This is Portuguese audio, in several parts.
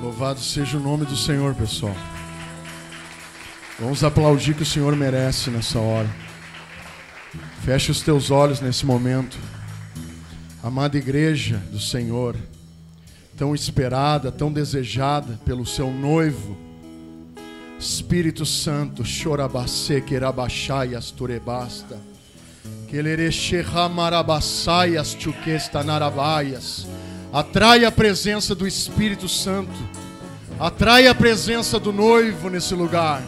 Louvado seja o nome do Senhor, pessoal. Vamos aplaudir que o Senhor merece nessa hora. Feche os teus olhos nesse momento. Amada igreja do Senhor, tão esperada, tão desejada pelo seu noivo, Espírito Santo, chorabacê, querabachaias, turebasta, quelerecheramarabassaias, tchuquestanarabaias. Atrai a presença do Espírito Santo. Atrai a presença do noivo nesse lugar.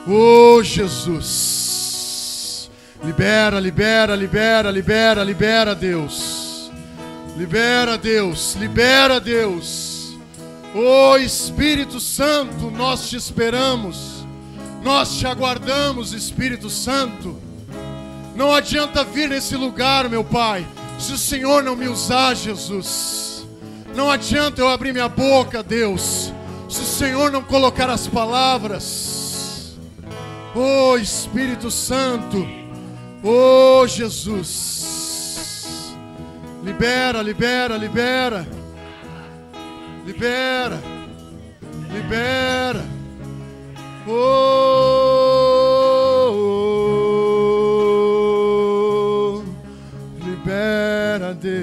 Oh, Jesus. Libera, libera, libera, libera, libera, Deus. Libera, Deus. Libera, Deus. Oh, Espírito Santo, nós te esperamos. Nós te aguardamos, Espírito Santo. Não adianta vir nesse lugar, meu Pai, se o Senhor não me usar, Jesus. Não adianta eu abrir minha boca, Deus, se o Senhor não colocar as palavras. Oh, Espírito Santo. Oh, Jesus. Libera, libera, libera. Libera. Libera. Oh, libera, Deus.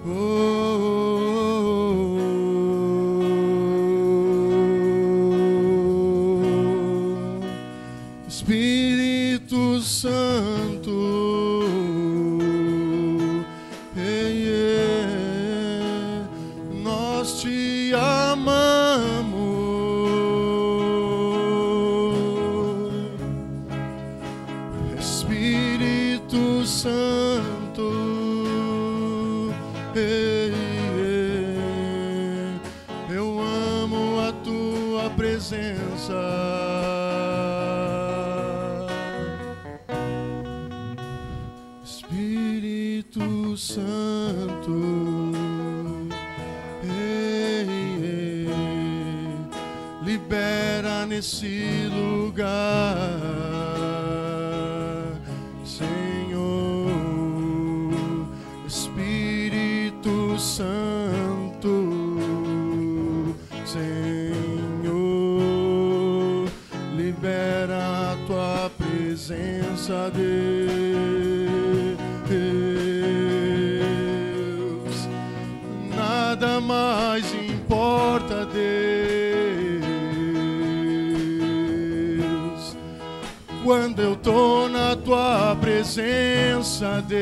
Oh, Espírito Santo, nós te amamos. Espírito Santo, eu amo a tua presença. Espírito Santo, libera nesse lugar, Senhor. Espírito Santo, Senhor, libera a tua presença, Deus. Nada mais importa, Deus, quando eu tô na tua presença, Deus.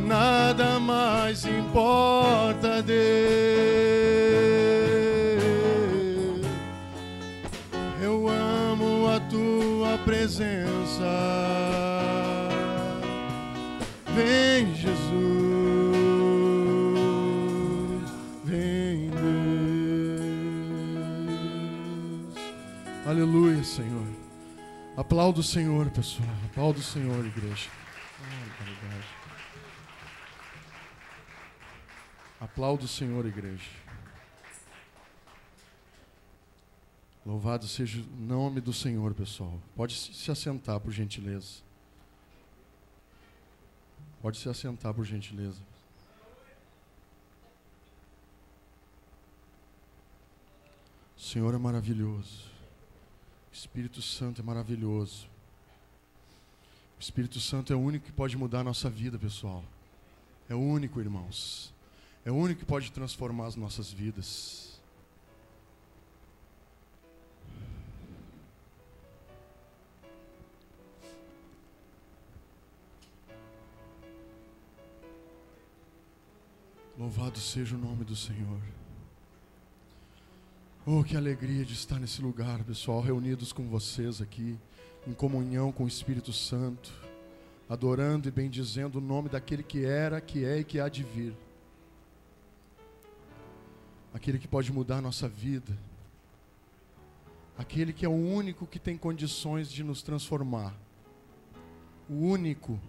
Nada mais importa, Deus. Eu amo a tua presença. Vem, Jesus, vem, Deus. Aleluia, Senhor. Aplauda o Senhor, pessoal. Aplauda o Senhor, igreja. Aplauda o Senhor, igreja. Louvado seja o nome do Senhor, pessoal. Pode se assentar, por gentileza. Pode se assentar, por gentileza. O Senhor é maravilhoso. O Espírito Santo é maravilhoso. O Espírito Santo é o único que pode mudar a nossa vida, pessoal. É o único, irmãos. É o único que pode transformar as nossas vidas. Louvado seja o nome do Senhor. Oh, que alegria de estar nesse lugar, pessoal, reunidos com vocês aqui, em comunhão com o Espírito Santo, adorando e bendizendo o nome daquele que era, que é e que há de vir. Aquele que pode mudar a nossa vida. Aquele que é o único que tem condições de nos transformar. O único.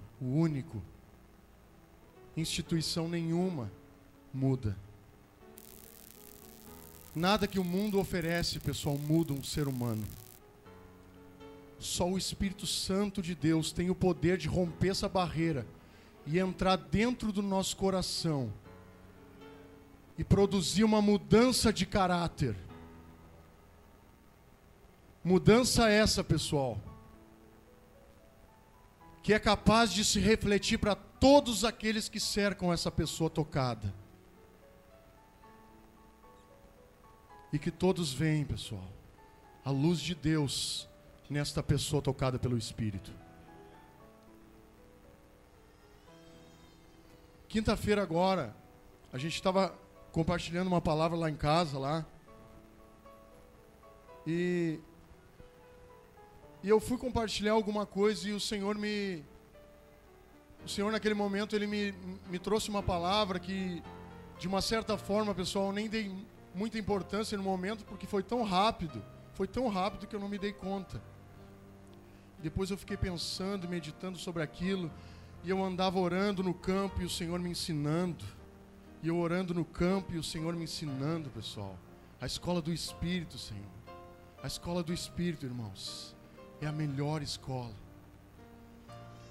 Instituição nenhuma muda. Nada que o mundo oferece, pessoal, muda um ser humano. Só o Espírito Santo de Deus tem o poder de romper essa barreira e entrar dentro do nosso coração e produzir uma mudança de caráter. Mudança essa, pessoal, que é capaz de se refletir para todos aqueles que cercam essa pessoa tocada. E que todos veem, pessoal, a luz de Deus nesta pessoa tocada pelo Espírito. Quinta-feira agora, a gente estava compartilhando uma palavra lá em casa, lá. E eu fui compartilhar alguma coisa e o Senhor naquele momento, Ele me trouxe uma palavra que, de uma certa forma, pessoal, eu nem dei muita importância no momento, porque foi tão rápido que eu não me dei conta. Depois eu fiquei pensando, meditando sobre aquilo, e eu andava orando no campo e o Senhor me ensinando. E eu orando no campo e o Senhor me ensinando, pessoal. A escola do Espírito, Senhor. A escola do Espírito, irmãos, é a melhor escola.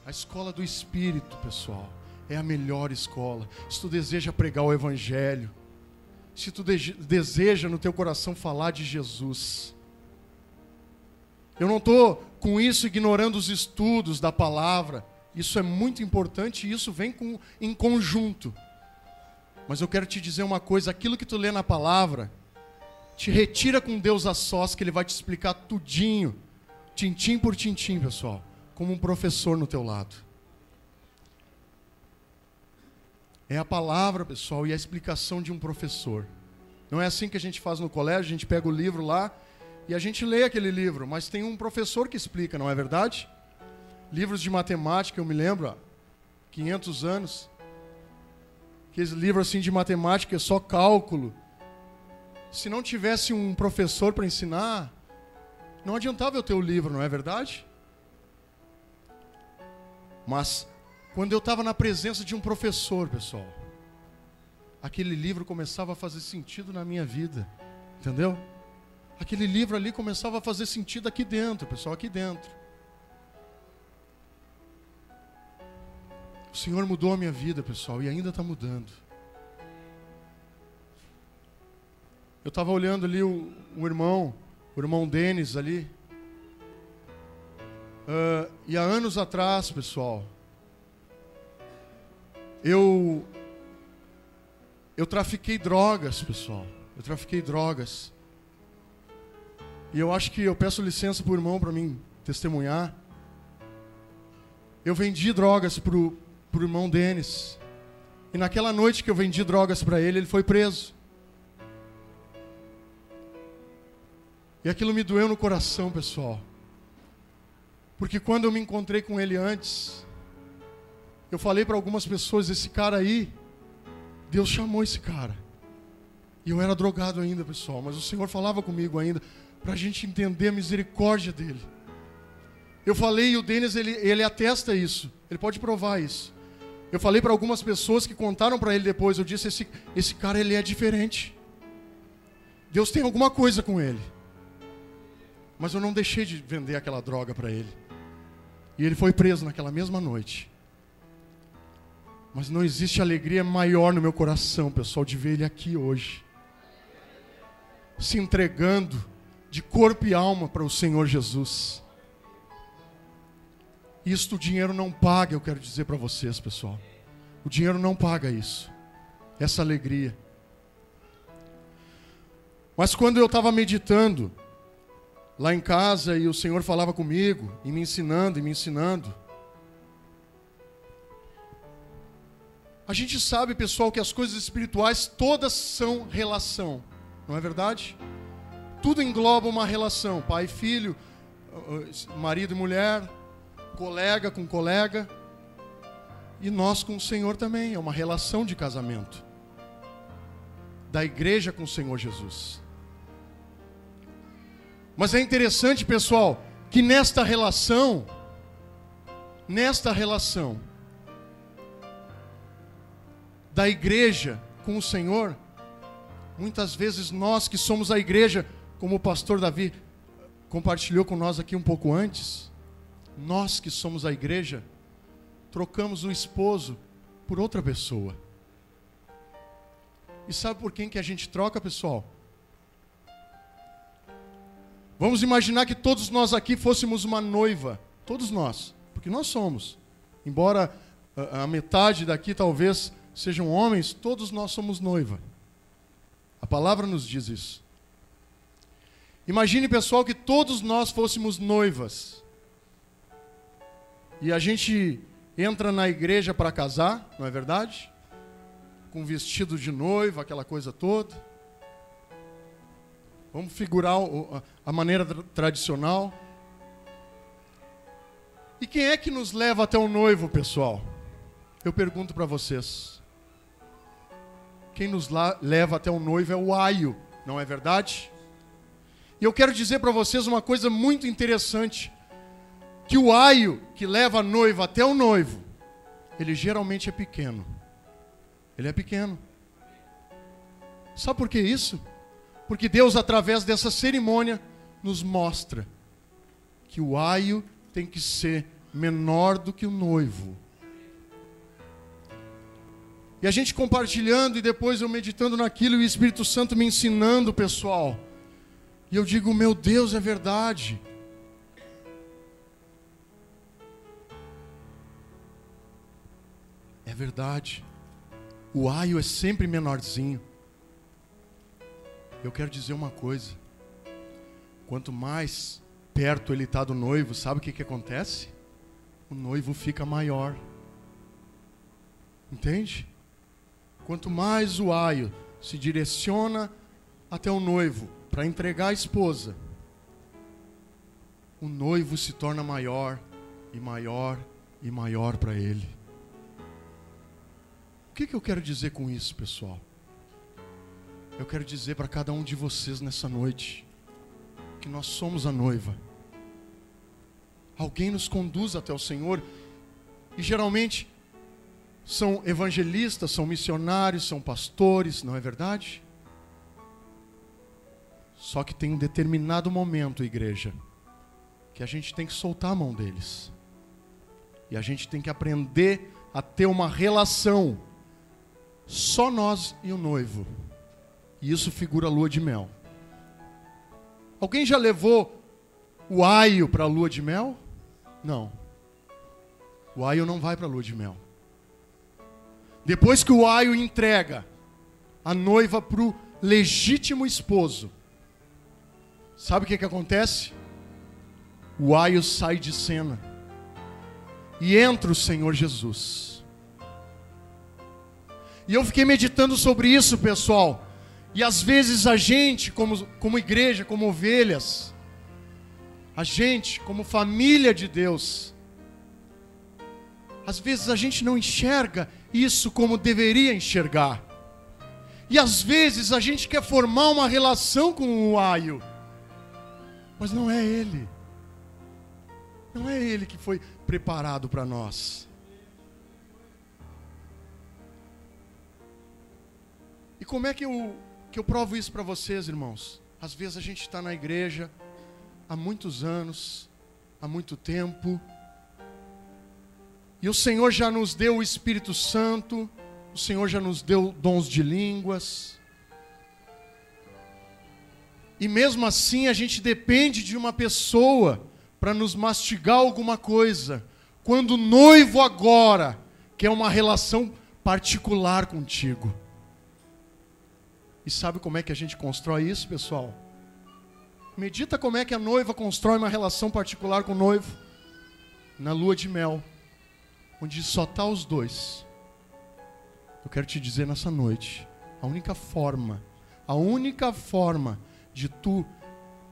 A escola do Espírito, pessoal, é a melhor escola. Se tu deseja pregar o Evangelho, se tu deseja no teu coração falar de Jesus. Eu não estou com isso ignorando os estudos da palavra. Isso é muito importante e isso vem em conjunto. Mas eu quero te dizer uma coisa, aquilo que tu lê na palavra, te retira com Deus a sós, que Ele vai te explicar tudinho, tintim por tintim, pessoal, como um professor no teu lado. É a palavra, pessoal, e a explicação de um professor. Não é assim que a gente faz no colégio, a gente pega o livro lá e a gente lê aquele livro, mas tem um professor que explica, não é verdade? Livros de matemática, eu me lembro, há 500 anos, aqueles livros assim de matemática, só cálculo. Se não tivesse um professor para ensinar, não adiantava eu ter o livro, não é verdade? Mas quando eu estava na presença de um professor, pessoal, aquele livro começava a fazer sentido na minha vida, entendeu? Aquele livro ali começava a fazer sentido aqui dentro, pessoal, aqui dentro. O Senhor mudou a minha vida, pessoal, e ainda está mudando. Eu estava olhando ali o irmão Denis ali. E há anos atrás, pessoal, eu trafiquei drogas, pessoal. Eu trafiquei drogas. E eu acho que eu peço licença para o irmão para mim testemunhar. Eu vendi drogas pro irmão Denis. E naquela noite que eu vendi drogas para ele, ele foi preso. E aquilo me doeu no coração, pessoal. Porque quando eu me encontrei com ele antes, eu falei para algumas pessoas, esse cara aí, Deus chamou esse cara. E eu era drogado ainda, pessoal, mas o Senhor falava comigo ainda, para a gente entender a misericórdia dele. Eu falei, e o Denis, ele atesta isso, ele pode provar isso. Eu falei para algumas pessoas que contaram para ele depois, eu disse, esse cara, ele é diferente. Deus tem alguma coisa com ele. Mas eu não deixei de vender aquela droga para ele. E ele foi preso naquela mesma noite. Mas não existe alegria maior no meu coração, pessoal, de ver ele aqui hoje, se entregando de corpo e alma para o Senhor Jesus. Isto o dinheiro não paga, eu quero dizer para vocês, pessoal. O dinheiro não paga isso. Essa alegria. Mas quando eu estava meditando lá em casa e o Senhor falava comigo e me ensinando, a gente sabe, pessoal, que as coisas espirituais todas são relação, não é verdade? Tudo engloba uma relação, pai e filho, marido e mulher, colega com colega, e nós com o Senhor também, é uma relação de casamento, da igreja com o Senhor Jesus. Mas é interessante, pessoal, que nesta relação, da igreja com o Senhor, muitas vezes nós que somos a igreja, como o pastor Davi compartilhou com nós aqui um pouco antes, nós que somos a igreja, trocamos o esposo por outra pessoa. E sabe por quem que a gente troca, pessoal? Vamos imaginar que todos nós aqui fôssemos uma noiva. Todos nós, porque nós somos. Embora a metade daqui talvez sejam homens, todos nós somos noiva. A palavra nos diz isso. Imagine, pessoal, que todos nós fôssemos noivas. E a gente entra na igreja para casar, não é verdade? Com vestido de noiva, aquela coisa toda. Vamos figurar a maneira tradicional. E quem é que nos leva até o noivo, pessoal? Eu pergunto para vocês. Quem nos leva até o noivo é o aio, não é verdade? E eu quero dizer para vocês uma coisa muito interessante. Que o aio que leva a noiva até o noivo, ele geralmente é pequeno. Ele é pequeno. Sabe por que isso? Porque Deus, através dessa cerimônia, nos mostra que o aio tem que ser menor do que o noivo. E a gente compartilhando e depois eu meditando naquilo e o Espírito Santo me ensinando, pessoal. E eu digo, meu Deus, é verdade. É verdade. O aio é sempre menorzinho. Eu quero dizer uma coisa. Quanto mais perto ele está do noivo, sabe o que acontece? O noivo fica maior. Entende? Quanto mais o aio se direciona até o noivo para entregar a esposa, o noivo se torna maior e maior e maior para ele. O que eu quero dizer com isso, pessoal? Eu quero dizer para cada um de vocês nessa noite que nós somos a noiva. Alguém nos conduz até o Senhor e geralmente são evangelistas, são missionários, são pastores, não é verdade? Só que tem um determinado momento, igreja, que a gente tem que soltar a mão deles. E a gente tem que aprender a ter uma relação, só nós e o noivo. E isso figura a lua de mel. Alguém já levou o aio para a lua de mel? Não. O aio não vai para a lua de mel. Depois que o aio entrega a noiva para o legítimo esposo, sabe o que acontece? O aio sai de cena e entra o Senhor Jesus. E eu fiquei meditando sobre isso, pessoal. E às vezes a gente, como igreja, como ovelhas, a gente, como família de Deus, às vezes a gente não enxerga isso como deveria enxergar. E às vezes a gente quer formar uma relação com o aio, mas não é ele. Não é ele que foi preparado para nós. E como é que eu provo isso para vocês, irmãos? Às vezes a gente está na igreja há muitos anos, há muito tempo, e o Senhor já nos deu o Espírito Santo, o Senhor já nos deu dons de línguas, e mesmo assim a gente depende de uma pessoa para nos mastigar alguma coisa, quando o noivo agora quer uma relação particular contigo. E sabe como é que a gente constrói isso, pessoal? Medita como é que a noiva constrói uma relação particular com o noivo. Na lua de mel, onde só está os dois. Eu quero te dizer nessa noite, a única forma de tu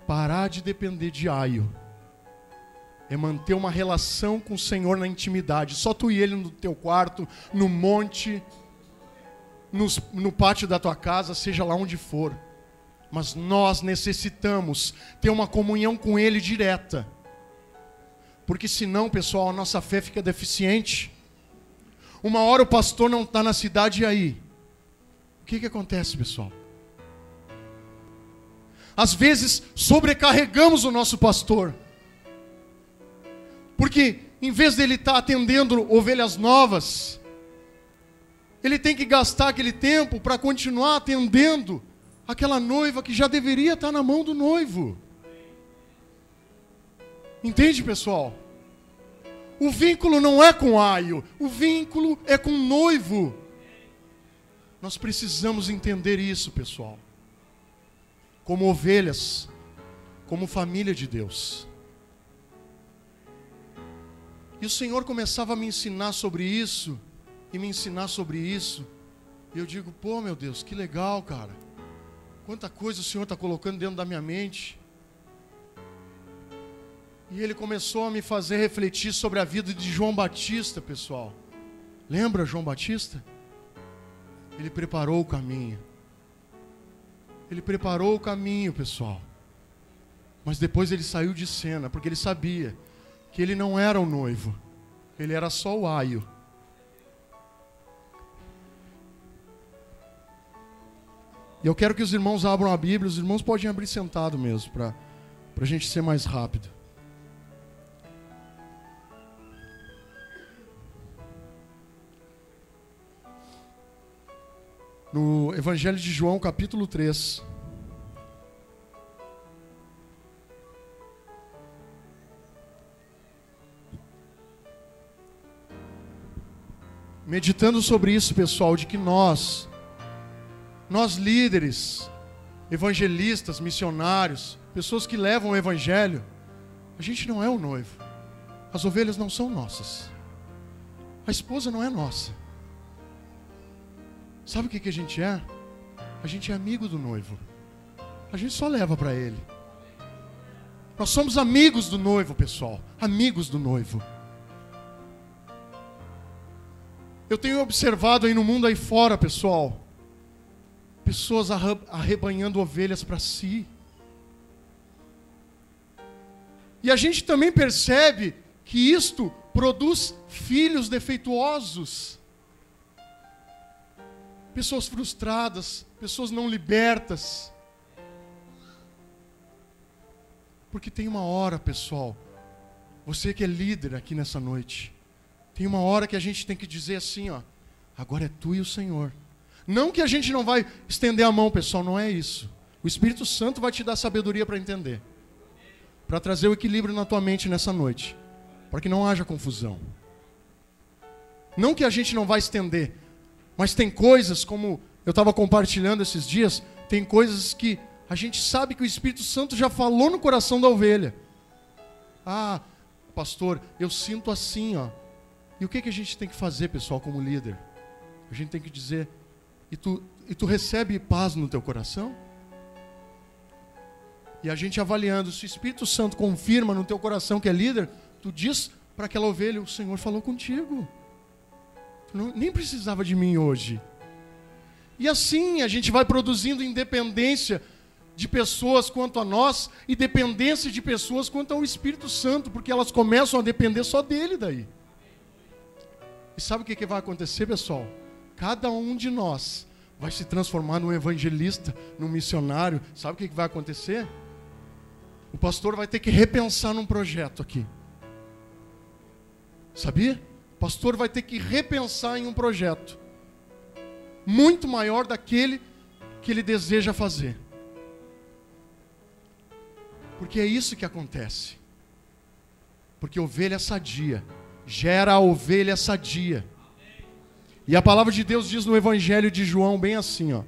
parar de depender de aio é manter uma relação com o Senhor na intimidade. Só tu e ele no teu quarto, no monte, no pátio da tua casa, seja lá onde for. Mas nós necessitamos ter uma comunhão com ele direta. Porque senão, pessoal, a nossa fé fica deficiente. Uma hora o pastor não está na cidade e aí? O que acontece, pessoal? às vezes sobrecarregamos o nosso pastor. Porque em vez dele estar atendendo ovelhas novas, ele tem que gastar aquele tempo para continuar atendendo aquela noiva que já deveria estar na mão do noivo. Entende, pessoal? O vínculo não é com aio, o vínculo é com o noivo. Nós precisamos entender isso, pessoal. Como ovelhas, como família de Deus. E o Senhor começava a me ensinar sobre isso, e me ensinar sobre isso. E eu digo, pô, meu Deus, que legal, cara. Quanta coisa o Senhor está colocando dentro da minha mente. E Ele começou a me fazer refletir sobre a vida de João Batista, pessoal. Lembra João Batista? Ele preparou o caminho. Ele preparou o caminho, pessoal. Mas depois ele saiu de cena, porque ele sabia que ele não era o noivo. Ele era só o aio. E eu quero que os irmãos abram a Bíblia. Os irmãos podem abrir sentado mesmo, para a gente ser mais rápido. No Evangelho de João, capítulo 3. Meditando sobre isso, pessoal, de que nós líderes, evangelistas, missionários, pessoas que levam o Evangelho, a gente não é o noivo. As ovelhas não são nossas. A esposa não é nossa. Sabe o que a gente é? A gente é amigo do noivo. A gente só leva para ele. Nós somos amigos do noivo, pessoal. Amigos do noivo. Eu tenho observado aí no mundo aí fora, pessoal, pessoas arrebanhando ovelhas para si. E a gente também percebe que isto produz filhos defeituosos. Pessoas frustradas, pessoas não libertas. Porque tem uma hora, pessoal, você que é líder aqui nessa noite, tem uma hora que a gente tem que dizer assim, ó, agora é tu e o Senhor. Não que a gente não vai estender a mão, pessoal, não é isso. O Espírito Santo vai te dar sabedoria para entender. Para trazer o equilíbrio na tua mente nessa noite. Para que não haja confusão. Não que a gente não vai estender. Mas tem coisas, como eu estava compartilhando esses dias, tem coisas que a gente sabe que o Espírito Santo já falou no coração da ovelha. Ah, pastor, eu sinto assim, ó. E o que a gente tem que fazer, pessoal, como líder? A gente tem que dizer, e tu recebe paz no teu coração? E a gente avaliando, se o Espírito Santo confirma no teu coração que é líder, tu diz para aquela ovelha, o Senhor falou contigo. Nem precisava de mim hoje. E assim a gente vai produzindo independência de pessoas quanto a nós e dependência de pessoas quanto ao Espírito Santo, porque elas começam a depender só dele daí. E sabe o que vai acontecer, pessoal? Cada um de nós vai se transformar num evangelista, num missionário. Sabe o que vai acontecer? O pastor vai ter que repensar num projeto aqui. Sabia? O pastor vai ter que repensar em um projeto muito maior daquele que ele deseja fazer. Porque é isso que acontece. Porque ovelha sadia gera a ovelha sadia. E a palavra de Deus diz no Evangelho de João bem assim, ó.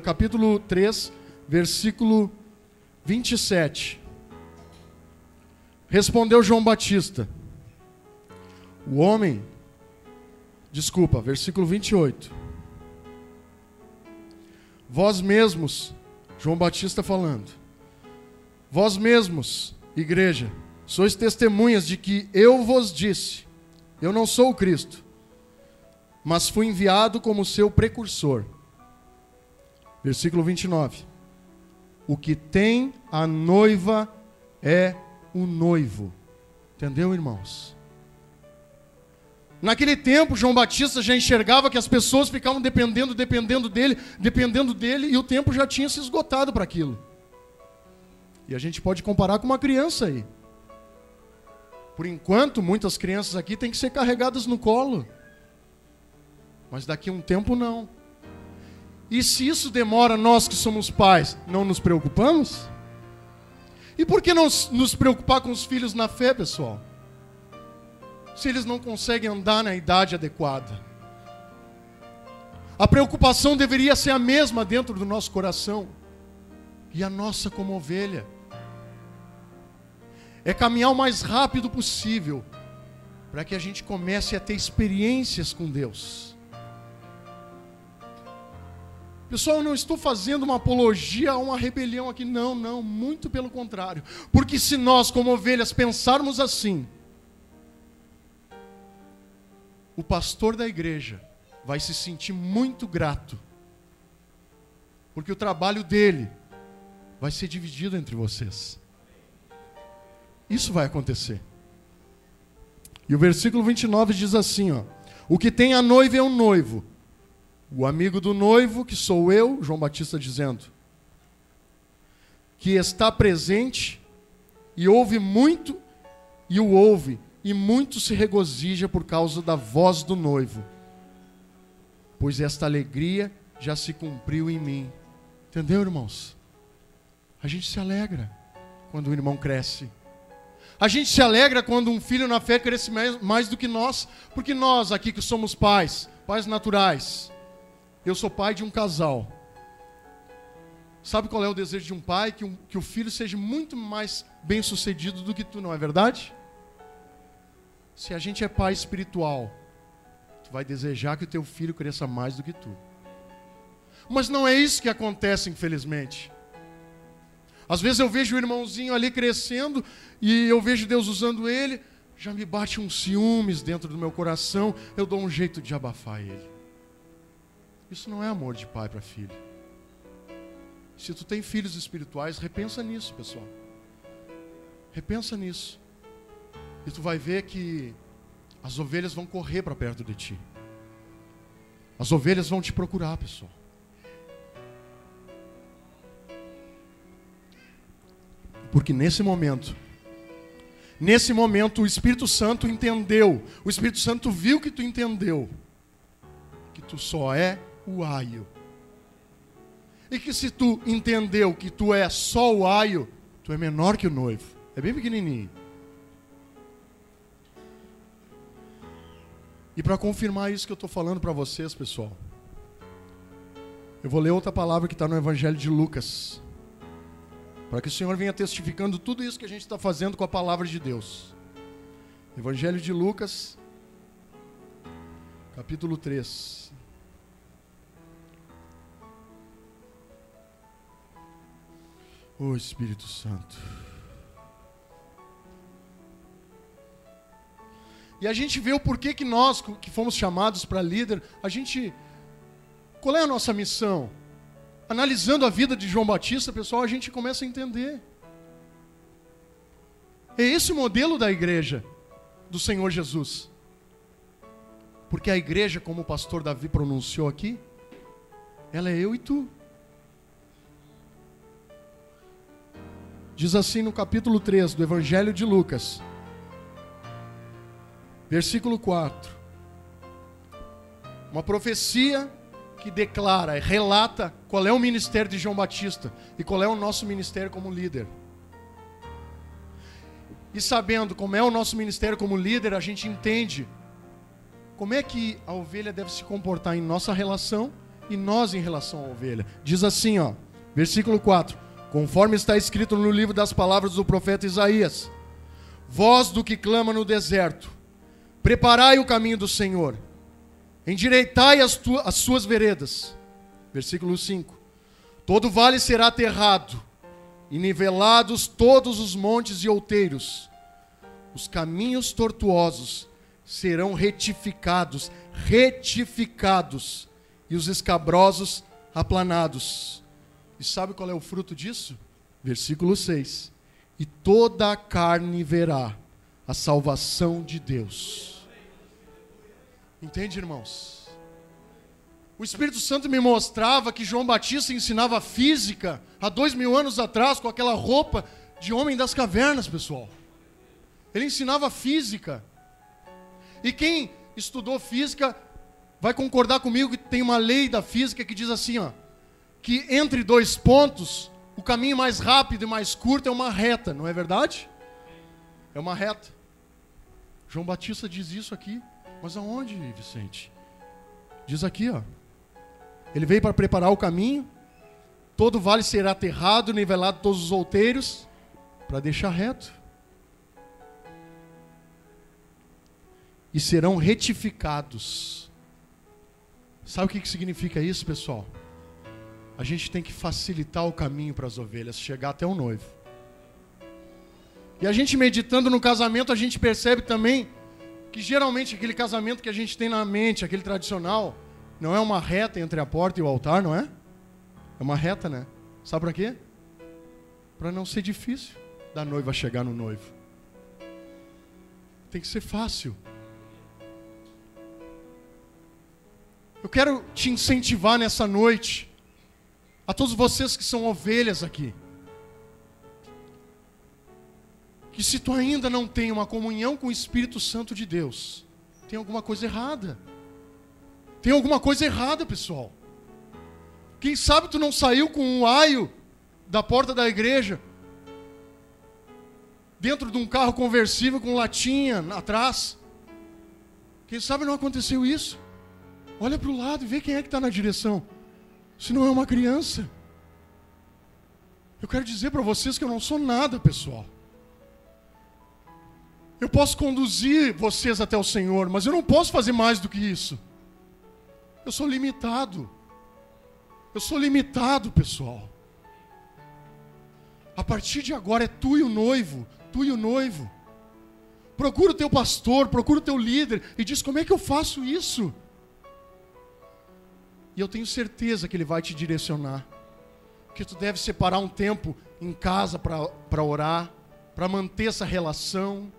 Capítulo 3, versículo 27. Respondeu João Batista. Versículo 28. Vós mesmos, João Batista falando, vós mesmos, igreja, sois testemunhas de que eu vos disse, eu não sou o Cristo, mas fui enviado como seu precursor. Versículo 29. O que tem a noiva é o noivo. Entendeu, irmãos? Naquele tempo, João Batista já enxergava que as pessoas ficavam dependendo dele, e o tempo já tinha se esgotado para aquilo. E a gente pode comparar com uma criança aí. Por enquanto, muitas crianças aqui têm que ser carregadas no colo. Mas daqui a um tempo, não. E se isso demora, nós que somos pais, não nos preocupamos? E por que não nos preocupar com os filhos na fé, pessoal? Se eles não conseguem andar na idade adequada. A preocupação deveria ser a mesma dentro do nosso coração. E a nossa como ovelha é caminhar o mais rápido possível para que a gente comece a ter experiências com Deus. Pessoal, eu não estou fazendo uma apologia a uma rebelião aqui, não, muito pelo contrário. Porque se nós como ovelhas pensarmos assim, o pastor da igreja vai se sentir muito grato, porque o trabalho dele vai ser dividido entre vocês. Isso vai acontecer. E o versículo 29 diz assim, ó: o que tem a noiva é um noivo, o amigo do noivo, que sou eu, João Batista dizendo, que está presente e ouve muito, e o ouve, e muito se regozija por causa da voz do noivo, pois esta alegria já se cumpriu em mim. Entendeu, irmãos? A gente se alegra quando o irmão cresce. A gente se alegra quando um filho na fé cresce mais do que nós, porque nós aqui que somos pais naturais, eu sou pai de um casal. Sabe qual é o desejo de um pai? Que o filho seja muito mais bem sucedido do que tu, não é verdade? Se a gente é pai espiritual, tu vai desejar que o teu filho cresça mais do que tu. Mas não é isso que acontece, infelizmente. Às vezes eu vejo o irmãozinho ali crescendo e eu vejo Deus usando ele, já me bate uns ciúmes dentro do meu coração, eu dou um jeito de abafar ele. Isso não é amor de pai para filho. Se tu tem filhos espirituais, repensa nisso, pessoal. Repensa nisso. E tu vai ver que as ovelhas vão correr para perto de ti. As ovelhas vão te procurar, pessoal. Porque nesse momento o Espírito Santo entendeu, o Espírito Santo viu que tu entendeu, que tu só é o aio. E que se tu entendeu que tu é só o aio, tu é menor que o noivo. É bem pequenininho. E para confirmar isso que eu estou falando para vocês, pessoal, eu vou ler outra palavra que está no Evangelho de Lucas, para que o Senhor venha testificando tudo isso que a gente está fazendo com a palavra de Deus. Evangelho de Lucas, capítulo 3. Ô Espírito Santo. E a gente vê o porquê que nós, que fomos chamados para líder, qual é a nossa missão? Analisando a vida de João Batista, pessoal, a gente começa a entender. É esse o modelo da igreja do Senhor Jesus. Porque a igreja, como o pastor Davi pronunciou aqui, ela é eu e tu. Diz assim no capítulo 3 do Evangelho de Lucas, versículo 4. Uma profecia que declara, relata qual é o ministério de João Batista e qual é o nosso ministério como líder. E sabendo como é o nosso ministério como líder, a gente entende como é que a ovelha deve se comportar em nossa relação e nós em relação à ovelha. Diz assim, ó, versículo 4: conforme está escrito no livro das palavras do profeta Isaías: voz do que clama no deserto, preparai o caminho do Senhor, endireitai as suas veredas. Versículo 5: todo vale será aterrado, e nivelados todos os montes e outeiros. Os caminhos tortuosos serão retificados, e os escabrosos aplanados. E sabe qual é o fruto disso? Versículo 6: e toda a carne verá a salvação de Deus. Entende, irmãos? O Espírito Santo me mostrava que João Batista ensinava física há 2000 anos atrás com aquela roupa de homem das cavernas, pessoal. Ele ensinava física. E quem estudou física vai concordar comigo que tem uma lei da física que diz assim, ó, que entre dois pontos, o caminho mais rápido e mais curto é uma reta, não é verdade? É uma reta. João Batista diz isso aqui. Mas aonde, Vicente? Diz aqui, ó. Ele veio para preparar o caminho, todo vale será aterrado, nivelado todos os outeiros, para deixar reto. E serão retificados. Sabe o que significa isso, pessoal? A gente tem que facilitar o caminho para as ovelhas, chegar até o noivo. E a gente meditando no casamento, a gente percebe também que geralmente aquele casamento que a gente tem na mente, aquele tradicional, não é uma reta entre a porta e o altar, não é? É uma reta, né? Sabe para quê? Para não ser difícil da noiva chegar no noivo. Tem que ser fácil. Eu quero te incentivar nessa noite, a todos vocês que são ovelhas aqui, que se tu ainda não tem uma comunhão com o Espírito Santo de Deus, tem alguma coisa errada. Tem alguma coisa errada, pessoal. Quem sabe tu não saiu com um aio da porta da igreja, dentro de um carro conversível com latinha atrás. Quem sabe não aconteceu isso. Olha para o lado e vê quem é que está na direção. Se não é uma criança. Eu quero dizer para vocês que eu não sou nada, pessoal. Eu posso conduzir vocês até o Senhor, mas eu não posso fazer mais do que isso. Eu sou limitado. Eu sou limitado, pessoal. A partir de agora é tu e o noivo. Tu e o noivo. Procura o teu pastor, procura o teu líder e diz como é que eu faço isso. E eu tenho certeza que ele vai te direcionar. Que tu deve separar um tempo em casa para orar, para manter essa relação.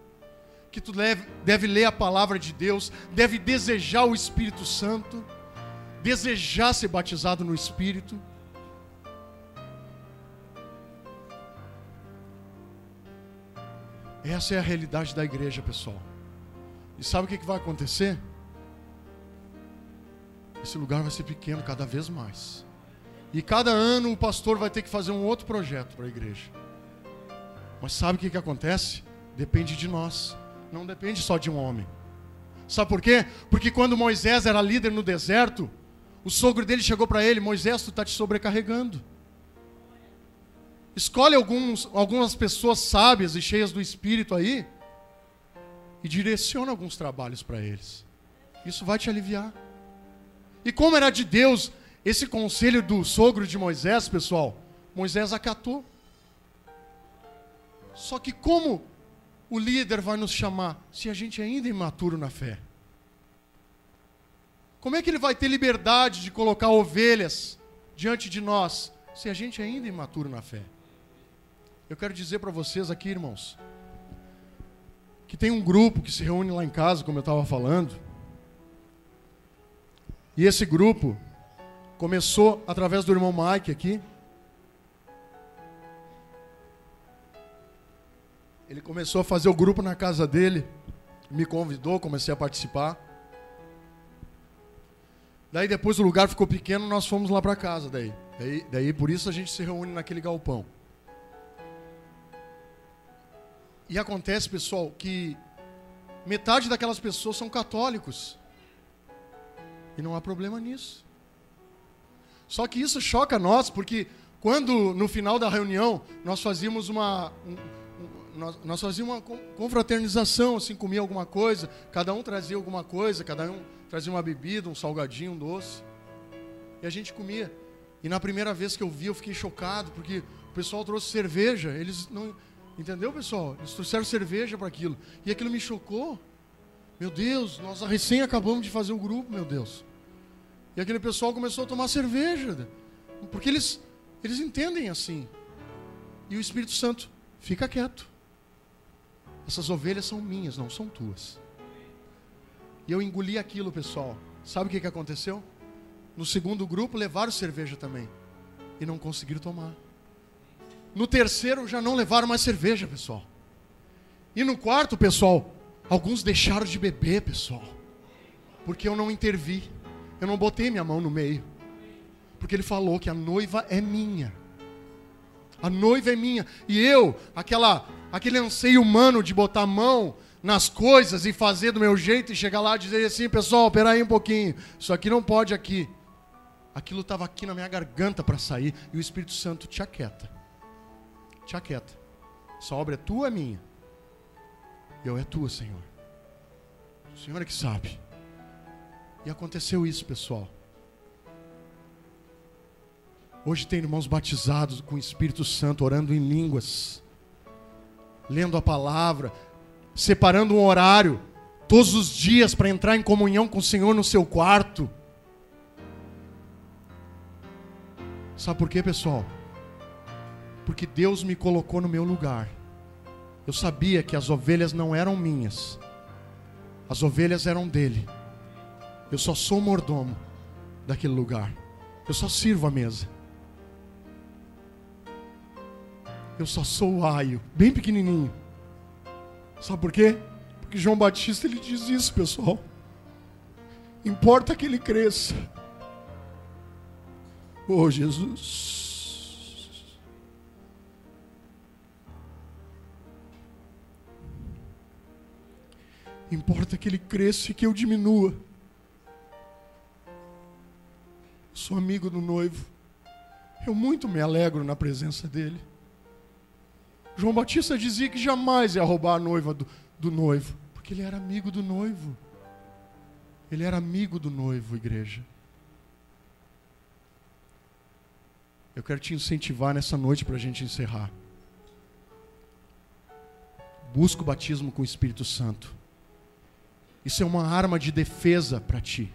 Que tu deve ler a palavra de Deus, deve desejar o Espírito Santo, desejar ser batizado no Espírito. Essa é a realidade da igreja, pessoal. E sabe o que vai acontecer? Esse lugar vai ser pequeno cada vez mais. E cada ano o pastor vai ter que fazer um outro projeto para a igreja. Mas sabe o que acontece? Depende de nós. Não depende só de um homem. Sabe por quê? Porque quando Moisés era líder no deserto, o sogro dele chegou para ele: Moisés, tu está te sobrecarregando. Escolhe algumas pessoas sábias e cheias do Espírito aí e direciona alguns trabalhos para eles. Isso vai te aliviar. E como era de Deus esse conselho do sogro de Moisés, pessoal, Moisés acatou. Só que como o líder vai nos chamar se a gente ainda é imaturo na fé? Como é que ele vai ter liberdade de colocar ovelhas diante de nós se a gente ainda é imaturo na fé? Eu quero dizer para vocês aqui, irmãos, que tem um grupo que se reúne lá em casa, como eu estava falando, e esse grupo começou através do irmão Mike aqui. Ele começou a fazer o grupo na casa dele, me convidou, comecei a participar. Daí depois o lugar ficou pequeno, nós fomos lá para casa daí por isso a gente se reúne naquele galpão. E acontece, pessoal, que metade daquelas pessoas são católicos. E não há problema nisso. Só que isso choca nós, porque quando no final da reunião nós fazíamos uma confraternização, assim, comia alguma coisa, cada um trazia alguma coisa, cada um trazia uma bebida, um salgadinho, um doce, e a gente comia. E na primeira vez que eu vi, eu fiquei chocado, porque o pessoal trouxe cerveja, eles não... Entendeu, pessoal? Eles trouxeram cerveja para aquilo, e aquilo me chocou. Meu Deus, nós recém acabamos de fazer o grupo, meu Deus. E aquele pessoal começou a tomar cerveja, porque eles entendem assim. E o Espírito Santo fica quieto. Essas ovelhas são minhas, não são tuas. E eu engoli aquilo, pessoal. Sabe o que aconteceu? No segundo grupo levaram cerveja também. E não conseguiram tomar. No terceiro já não levaram mais cerveja, pessoal. E no quarto, pessoal, alguns deixaram de beber, pessoal. Porque eu não intervi. Eu não botei minha mão no meio. Porque ele falou que a noiva é minha. A noiva é minha. E eu, aquele anseio humano de botar a mão nas coisas e fazer do meu jeito e chegar lá e dizer assim, pessoal, espera aí um pouquinho. Isso aqui não pode aqui. Aquilo estava aqui na minha garganta para sair. E o Espírito Santo te aquieta. Te aquieta. Essa obra é tua ou é minha? Eu é tua, Senhor. O Senhor é que sabe. E aconteceu isso, pessoal. Hoje tem irmãos batizados com o Espírito Santo, orando em línguas, lendo a palavra, separando um horário, todos os dias para entrar em comunhão com o Senhor no seu quarto. Sabe por quê, pessoal? Porque Deus me colocou no meu lugar. Eu sabia que as ovelhas não eram minhas. As ovelhas eram dele. Eu só sou mordomo daquele lugar. Eu só sirvo a mesa. Eu só sou o aio, bem pequenininho. Sabe por quê? Porque João Batista ele diz isso, pessoal. Importa que ele cresça. Oh, Jesus. Importa que ele cresça e que eu diminua. Sou amigo do noivo. Eu muito me alegro na presença dele. João Batista dizia que jamais ia roubar a noiva do noivo, porque ele era amigo do noivo. Ele era amigo do noivo, igreja. Eu quero te incentivar nessa noite para a gente encerrar. Busca o batismo com o Espírito Santo. Isso é uma arma de defesa para ti.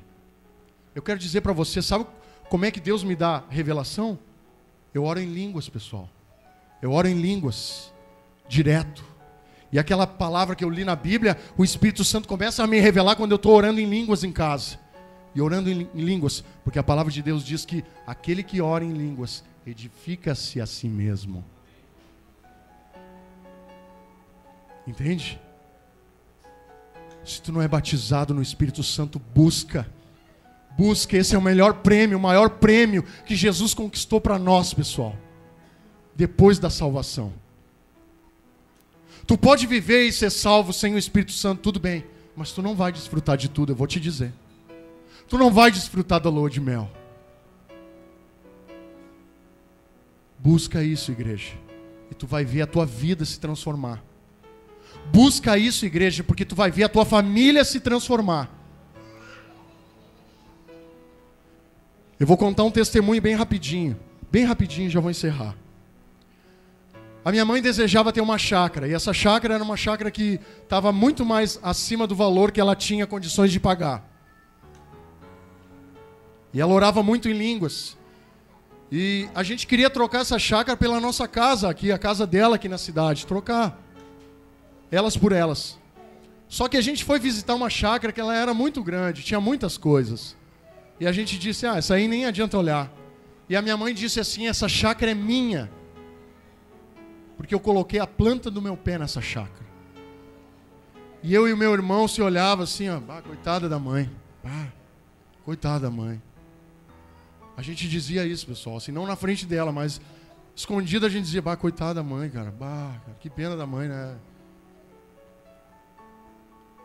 Eu quero dizer para você, sabe como é que Deus me dá revelação? Eu oro em línguas, pessoal. Eu oro em línguas, direto. E aquela palavra que eu li na Bíblia, o Espírito Santo começa a me revelar quando eu estou orando em línguas em casa. E orando em línguas, porque a palavra de Deus diz que aquele que ora em línguas edifica-se a si mesmo. Entende? Se tu não é batizado no Espírito Santo, busca. Busca, esse é o melhor prêmio, o maior prêmio que Jesus conquistou para nós, pessoal. Depois da salvação. Tu pode viver e ser salvo sem o Espírito Santo, tudo bem. Mas tu não vai desfrutar de tudo, eu vou te dizer. Tu não vai desfrutar da lua de mel. Busca isso, igreja. E tu vai ver a tua vida se transformar. Busca isso, igreja, porque tu vai ver a tua família se transformar. Eu vou contar um testemunho bem rapidinho. Bem rapidinho, já vou encerrar. A minha mãe desejava ter uma chácara. E essa chácara era uma chácara que estava muito mais acima do valor que ela tinha condições de pagar. E ela orava muito em línguas. E a gente queria trocar essa chácara pela nossa casa aqui, a casa dela aqui na cidade. Trocar. Elas por elas. Só que a gente foi visitar uma chácara que ela era muito grande, tinha muitas coisas. E a gente disse, essa aí nem adianta olhar. E a minha mãe disse assim, essa chácara é minha. Porque eu coloquei a planta do meu pé nessa chácara. E eu e o meu irmão se olhava assim, coitada da mãe. Coitada da mãe. A gente dizia isso, pessoal, assim, não na frente dela, mas escondida a gente dizia, coitada da mãe, cara. Que pena da mãe, né?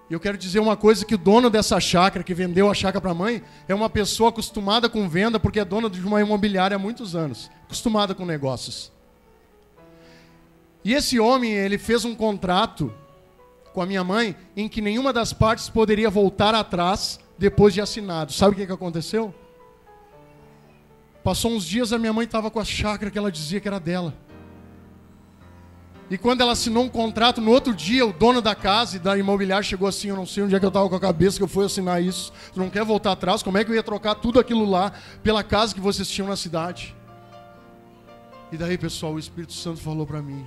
E eu quero dizer uma coisa, que o dono dessa chácara, que vendeu a chácara para a mãe, é uma pessoa acostumada com venda, porque é dona de uma imobiliária há muitos anos. Acostumada com negócios. E esse homem, ele fez um contrato com a minha mãe, em que nenhuma das partes poderia voltar atrás depois de assinado. Sabe o que aconteceu? Passou uns dias, a minha mãe estava com a chácara que ela dizia que era dela. E quando ela assinou um contrato, no outro dia, o dono da casa e da imobiliária chegou assim, eu não sei onde é que eu estava com a cabeça que eu fui assinar isso. Tu não quer voltar atrás? Como é que eu ia trocar tudo aquilo lá pela casa que vocês tinham na cidade? E daí, pessoal, o Espírito Santo falou para mim,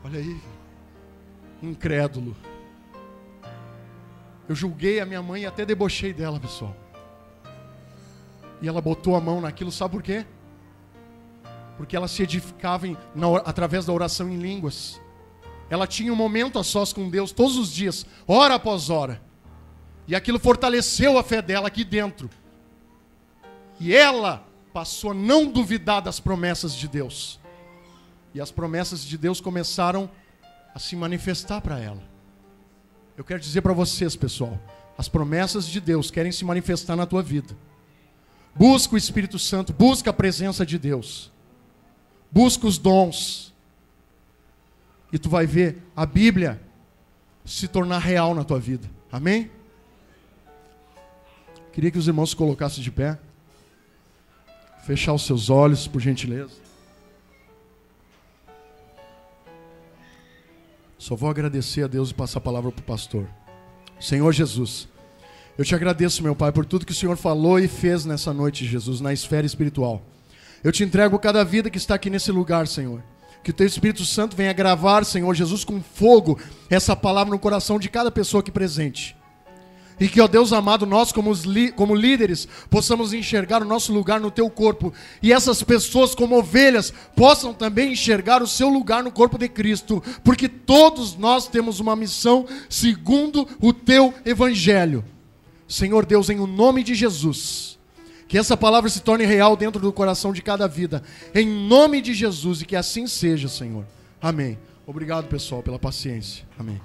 olha aí, incrédulo. Eu julguei a minha mãe e até debochei dela, pessoal. E ela botou a mão naquilo, sabe por quê? Porque ela se edificava através da oração em línguas. Ela tinha um momento a sós com Deus todos os dias, hora após hora. E aquilo fortaleceu a fé dela aqui dentro. E ela passou a não duvidar das promessas de Deus. E as promessas de Deus começaram a se manifestar para ela. Eu quero dizer para vocês, pessoal, as promessas de Deus querem se manifestar na tua vida. Busca o Espírito Santo, busca a presença de Deus. Busca os dons. E tu vai ver a Bíblia se tornar real na tua vida. Amém? Queria que os irmãos se colocassem de pé. Fechar os seus olhos, por gentileza. Só vou agradecer a Deus e passar a palavra para o pastor. Senhor Jesus, eu te agradeço, meu Pai, por tudo que o Senhor falou e fez nessa noite, Jesus, na esfera espiritual. Eu te entrego cada vida que está aqui nesse lugar, Senhor. Que o Teu Espírito Santo venha gravar, Senhor Jesus, com fogo, essa palavra no coração de cada pessoa aqui presente. E que, ó Deus amado, nós como líderes possamos enxergar o nosso lugar no Teu corpo. E essas pessoas como ovelhas possam também enxergar o seu lugar no corpo de Cristo. Porque todos nós temos uma missão segundo o Teu Evangelho. Senhor Deus, em o nome de Jesus, que essa palavra se torne real dentro do coração de cada vida. Em nome de Jesus, e que assim seja, Senhor. Amém. Obrigado, pessoal, pela paciência. Amém.